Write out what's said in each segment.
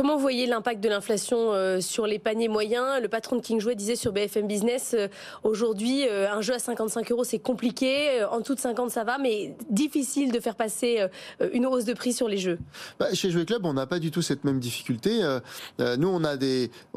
Comment vous voyez l'impact de l'inflation sur les paniers moyens? Le patron de King Jouet disait sur BFM Business, aujourd'hui, un jeu à 55 euros, c'est compliqué. En dessous de 50, ça va, mais difficile de faire passer une hausse de prix sur les jeux. Chez Jouet Club, on n'a pas du tout cette même difficulté. Nous, on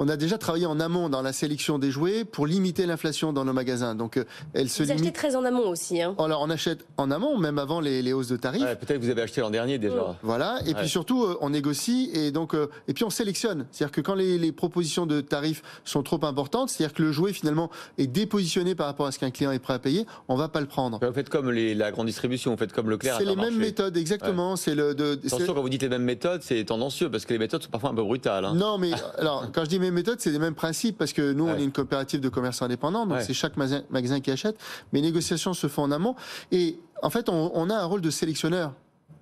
a déjà travaillé en amont dans la sélection des jouets pour limiter l'inflation dans nos magasins. Donc, elle se Vous achetez limite. très en amont aussi. Hein. Alors, on achète en amont, même avant les hausses de tarifs. Ouais, peut-être que vous avez acheté l'an dernier déjà. Voilà. Et puis surtout, on négocie et puis on sélectionne. C'est-à-dire que quand les propositions de tarifs sont trop importantes, c'est-à-dire que le jouet finalement est dépositionné par rapport à ce qu'un client est prêt à payer, on va pas le prendre. Vous faites comme la grande distribution, vous faites comme Leclerc. C'est les mêmes méthodes, exactement. Ouais. Attention, quand vous dites les mêmes méthodes, c'est tendancieux parce que les méthodes sont parfois un peu brutales. Hein. Non, mais alors quand je dis mêmes méthodes, c'est les mêmes principes parce que nous, on est une coopérative de commerçants indépendants, donc c'est chaque magasin qui achète. Mais les négociations se font en amont et en fait, on a un rôle de sélectionneur.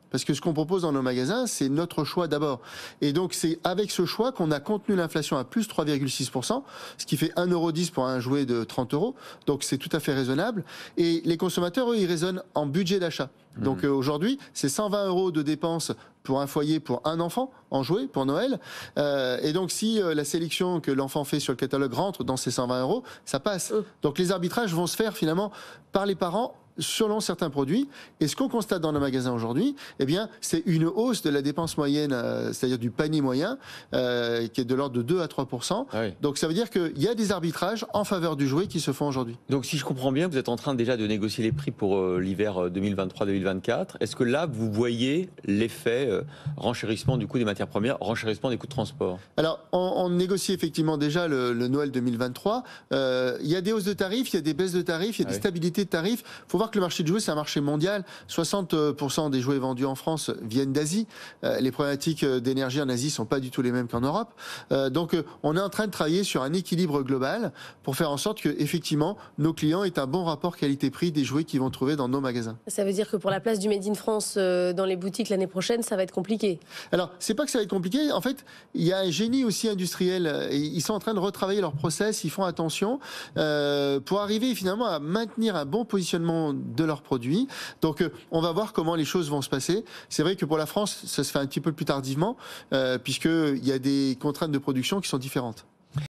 Parce que ce qu'on propose dans nos magasins, c'est notre choix d'abord. Et donc, c'est avec ce choix qu'on a contenu l'inflation à plus 3,6%, ce qui fait 1,10 € pour un jouet de 30 €. Donc, c'est tout à fait raisonnable. Et les consommateurs, eux, ils raisonnent en budget d'achat. Donc, aujourd'hui, c'est 120 € de dépenses pour un foyer, pour un enfant, en jouet, pour Noël. Et donc, si la sélection que l'enfant fait sur le catalogue rentre dans ces 120 €, ça passe. Donc, les arbitrages vont se faire finalement par les parents selon certains produits. Et ce qu'on constate dans nos magasins aujourd'hui, eh bien, c'est une hausse de la dépense moyenne, c'est-à-dire du panier moyen, qui est de l'ordre de 2 à 3%. Donc ça veut dire qu'il y a des arbitrages en faveur du jouet qui se font aujourd'hui. Donc si je comprends bien, vous êtes en train déjà de négocier les prix pour l'hiver 2023-2024. Est-ce que là, vous voyez l'effet renchérissement du coût des matières premières, renchérissement des coûts de transport? Alors, on négocie effectivement déjà le Noël 2023. Il y a des hausses de tarifs, il y a des baisses de tarifs, il y a des stabilités de tarifs. Il faut voir que le marché de jouets, c'est un marché mondial. 60% des jouets vendus en France viennent d'Asie. Les problématiques d'énergie en Asie sont pas du tout les mêmes qu'en Europe. Donc, on est en train de travailler sur un équilibre global pour faire en sorte que, effectivement, nos clients aient un bon rapport qualité-prix des jouets qu'ils vont trouver dans nos magasins. Ça veut dire que pour la place du Made in France dans les boutiques l'année prochaine, ça va être compliqué. Alors, c'est pas que ça va être compliqué. En fait, il y a un génie aussi industriel. Ils sont en train de retravailler leur process. Ils font attention pour arriver finalement à maintenir un bon positionnement de leurs produits. Donc, on va voir comment les choses vont se passer. C'est vrai que pour la France, ça se fait un petit peu plus tardivement, puisqu'il y a des contraintes de production qui sont différentes.